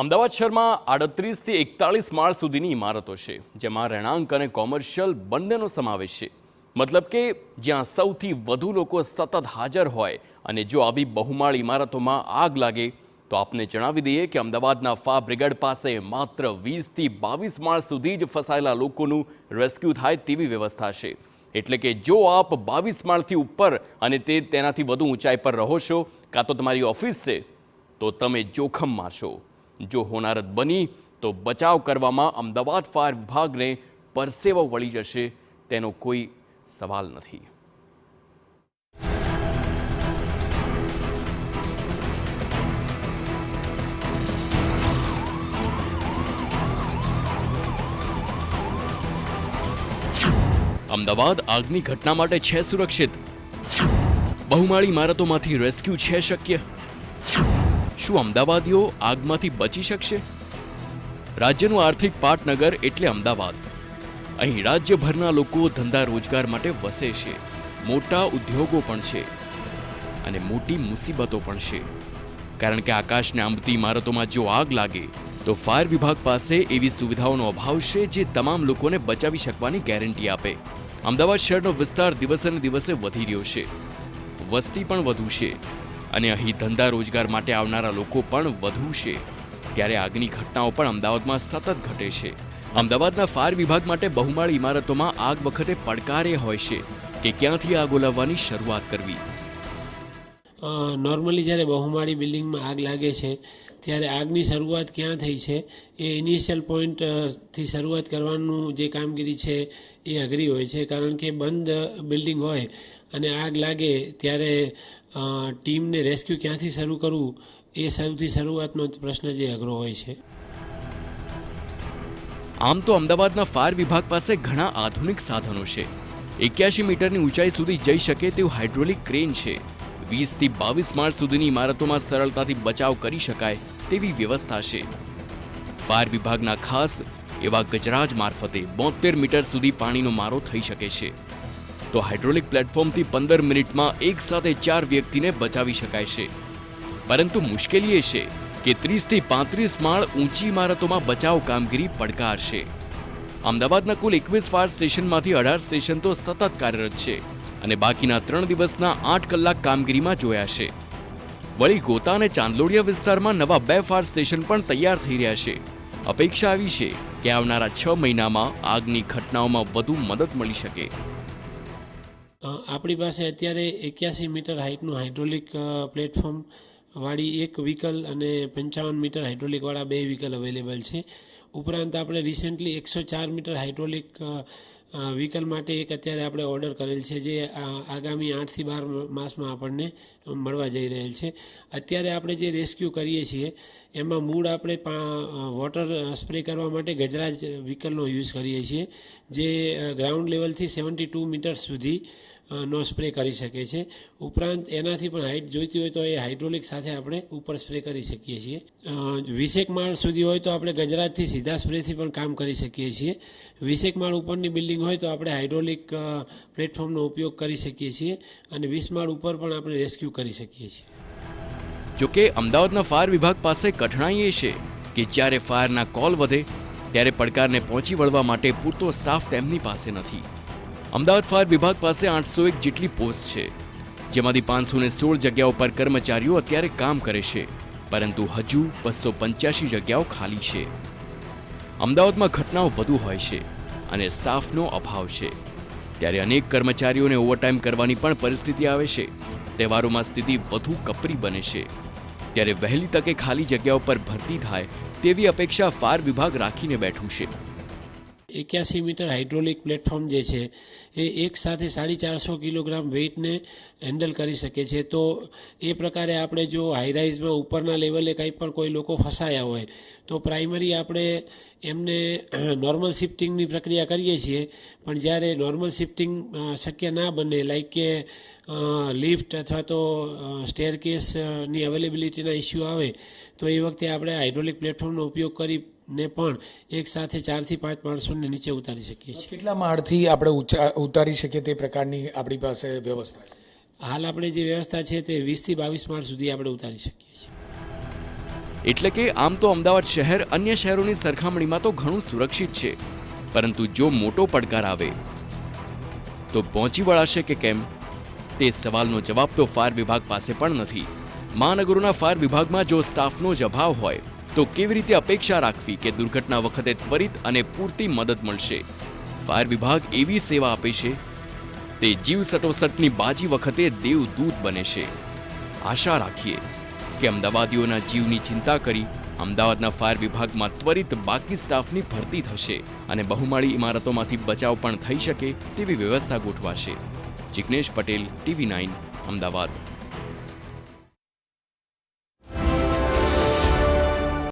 અમદાવાદ શહેરમાં 38 થી 41 માળ સુધીની ઇમારતો છે, જેમાં રહેણાંક અને કોમર્શિયલ બંનેનો સમાવેશ છે. મતલબ કે જ્યાં સૌથી વધુ લોકો સતત હાજર હોય અને જો આવી બહુમાળ ઇમારતોમાં આગ લાગે તો આપને જણાવી દઈએ કે અમદાવાદના ફાયર બ્રિગેડ પાસે માત્ર 20 થી 22 માળ સુધી જ ફસાયેલા લોકોનું રેસ્ક્યુ થાય તેવી વ્યવસ્થા છે. એટલે કે જો આપ 22 માળથી ઉપર અને તેનાથી વધુ ઊંચાઈ પર રહો છો કાં તો તમારી ઓફિસ છે તો તમે જોખમમાં છો. જો હોનારત બની તો બચાવ કરવામાં અમદાવાદ ફાયર વિભાગને પરસેવો વળી જશે તેનો કોઈ સવાલ નથી. અમદાવાદ આગની ઘટના માટે છે સુરક્ષિત? બહુમાળી ઇમારતોમાંથી રેસ્ક્યુ છે શક્ય? શું અમદાવાદીઓ આગમાંથી બચી શકશે? રાજ્યનું આર્થિક પાટનગર એટલે અમદાવાદ. અહીં રાજ્યભરના લોકો ધંધા રોજગાર માટે વસે છે. મોટા ઉદ્યોગો પણ છે અને મોટી મુસીબતો પણ છે. કારણ કે આકાશને આંબતી ઇમારતોમાં જો આગ લાગે તો ફાયર વિભાગ પાસે એવી સુવિધાઓનો અભાવ છે જે તમામ લોકોને બચાવી શકવાની ગેરંટી આપે. અમદાવાદ શહેરનો વિસ્તાર દિવસે ને દિવસે વધી રહ્યો છે. વસ્તી પણ વધુ છે અને અહીં ધંધા રોજગાર માટે આવનારા લોકો પણ વધુ છે. ત્યારે આગની ઘટનાઓ પણ અમદાવાદમાં સતત ઘટે છે. અમદાવાદના ફાયર વિભાગ માટે બહુમાળી ઇમારતોમાં આગ વખતે પડકાર એ હોય છે કે ક્યાંથી આગ ઓલવવાની શરૂઆત કરવી. નોર્મલી જ્યારે બહુમાળી બિલ્ડિંગમાં આગ લાગે છે ત્યારે આગની શરૂઆત ક્યાં થઈ છે એ ઇનિશિયલ પોઈન્ટથી શરૂઆત કરવાનું જે કામગીરી છે એ અઘરી હોય છે. કારણ કે બંધ બિલ્ડિંગ હોય અને આગ લાગે ત્યારે ટીમને રેસ્ક્યુ ક્યાંથી શરૂ કરવું એ સૌથી શરૂઆતનો પ્રશ્ન જે અઘરો હોય છે. આમ તો અમદાવાદના ફાયર વિભાગ પાસે ઘણા આધુનિક સાધનો છે. 81 મીટરની ઊંચાઈ સુધી જઈ શકે તેવું હાઇડ્રોલિક ક્રેન છે. 20 થી 22 માળ સુધીની ઇમારતોમાં સરળતાથી બચાવ કરી શકાય તેવી વ્યવસ્થા છે. ફાયર વિભાગના ખાસ એવા ગજરાજ મારફતે 72 મીટર સુધી પાણીનો મારો થઈ શકે છે. તો હાઇડ્રોલિક પ્લેટફોર્મથી 15 મિનિટમાં એક સાથે 4 વ્યક્તિને બચાવી શકાય છે. પરંતુ મુશ્કેલી એ છે કે 30 થી 35 માળ ઊંચી ઇમારતોમાં બચાવ કામગીરી પડકાર છે. અમદાવાદના કુલ 21 ફાયર સ્ટેશનમાંથી 18 સ્ટેશન તો સતત કાર્યરત છે અને બાકીના 3 દિવસના 8 કલાક કામગીરીમાં જોયા છે. વળી ગોતા અને ચાંદલોડિયા વિસ્તારમાં નવા 2 ફાયર સ્ટેશન પણ તૈયાર થઈ રહ્યા છે. અપેક્ષા આવી છે કે આવનારા 6 મહિનામાં આગની ઘટનાઓમાં વધુ મદદ મળી શકે. આપણી પાસે અત્યારે 81 મીટર હાઇટનું હાઇડ્રોલિક પ્લેટફોર્મ વાળી એક વ્હીકલ અને 55 મીટર હાઇડ્રોલિકવાળા 2 વ્હીકલ અવેલેબલ છે. ઉપરાંત આપણે રિસેન્ટલી 104 મીટર હાઇડ્રોલિક વ્હીકલ માટે એક અત્યારે આપણે ઓર્ડર કરેલ છે જે આગામી 8 થી 12 માસમાં આપણને મળવા જઈ રહેલ છે. અત્યારે આપણે જે રેસ્ક્યુ કરીએ છીએ એમાં મૂળ આપણે વોટર સ્પ્રે કરવા માટે ગજરાજ વ્હીકલનો યુઝ કરીએ છીએ જે ગ્રાઉન્ડ લેવલથી 72 મીટર સુધી નો સ્પ્રે કરી શકે છે. ઉપરાંત એનાથી પણ હાઇટ જોઈતી હોય તો એ હાઇડ્રોલિક સાથે આપણે ઉપર સ્પ્રે કરી શકીએ છીએ. 20 માળ સુધી હોય તો આપણે ગજરાજથી સીધા સ્પ્રેથી પણ કામ કરી શકીએ છીએ. 20 માળ ઉપરની બિલ્ડિંગ હોય તો આપણે હાઇડ્રોલિક પ્લેટફોર્મનો ઉપયોગ કરી શકીએ છીએ અને 20 માળ ઉપર પણ આપણે રેસ્ક્યુ કરી શકીએ છીએ. જોકે અમદાવાદના ફાયર વિભાગ પાસે કઠણાઈ એ છે કે જ્યારે ફાયરના કોલ વધે ત્યારે પડકારને પહોંચી વળવા માટે પૂરતો સ્ટાફ તેમની પાસે નથી. અમદાવાદ ફાયર વિભાગ પાસે 801 જેટલી પોસ્ટ છે, જેમાંથી 516 જગ્યાઓ પર કર્મચારીઓ અત્યારે કામ કરે છે, પરંતુ હજુ 285 જગ્યાઓ ખાલી છે. અમદાવાદમાં ઘટનાઓ વધુ હોય છે અને સ્ટાફનો અભાવ છે, ત્યારે અનેક કર્મચારીઓને ઓવરટાઈમ કરવાની પણ પરિસ્થિતિ આવે છે. તહેવારોમાં સ્થિતિ વધુ કપરી બને છે, ત્યારે વહેલી તકે ખાલી જગ્યાઓ પર ભરતી થાય તેવી અપેક્ષા ફાયર વિભાગ રાખીને બેઠું છે. 81 મીટર હાઇડ્રોલિક પ્લેટફોર્મ જે છે એ એક સાથે 450 કિલોગ્રામ વેઇટને હેન્ડલ કરી શકે છે. તો એ પ્રકારે આપણે જો હાઈરાઇઝમાં ઉપરના લેવલે કંઈ પણ કોઈ લોકો ફસાયા હોય તો પ્રાઇમરી આપણે એમને નોર્મલ શિફ્ટિંગની પ્રક્રિયા કરીએ છીએ. પણ જ્યારે નોર્મલ શિફ્ટિંગ શક્ય ના બને લાઈક કે લિફ્ટ અથવા તો સ્ટેરકેસની અવેલેબિલિટીના ઇસ્યુ આવે તો એ વખતે આપણે હાઇડ્રોલિક પ્લેટફોર્મનો ઉપયોગ કરીને પણ એક સાથે 4 થી 5 માણસોને નીચે ઉતારી શકીએ છીએ. કેટલા માળથી આપણે ઉતારી શકીએ તે પ્રકારની આપણી પાસે વ્યવસ્થા? હાલ આપણે જે વ્યવસ્થા છે તે 20 થી 22 માળ સુધી આપણે ઉતારી શકીએ છીએ. એટલે કે આમ તો અમદાવાદ શહેર અન્ય શહેરોની સરખામણીમાં તો ઘણું સુરક્ષિત છે, પરંતુ જો મોટો પડકાર આવે તો પહોંચી વળાશે કે કેમ તે સવાલનો જવાબ તો ફાયર વિભાગ પાસે પણ નથી. મહાનગરોના ફાયર વિભાગમાં જો સ્ટાફનો જ અભાવ હોય તો કેવી રીતે અપેક્ષા રાખવી કે દુર્ઘટના વખતે ત્વરિત અને પૂરતી મદદ મળશે? ફાયર વિભાગ એવી સેવા આપે છે તે જીવ સટોસટની બાજી વખતે દેવદૂત બને છે. આશા રાખીએ કે અમદાવાદીઓના જીવની ચિંતા કરી અમદાવાદના ફાયર વિભાગમાં ત્વરિત બાકી સ્ટાફની ભરતી થશે અને બહુમાળી ઇમારતોમાંથી બચાવ પણ થઈ શકે તેવી વ્યવસ્થા ગોઠવાશે. જિગ્નેશ પટેલ, TV9, અમદાવાદ.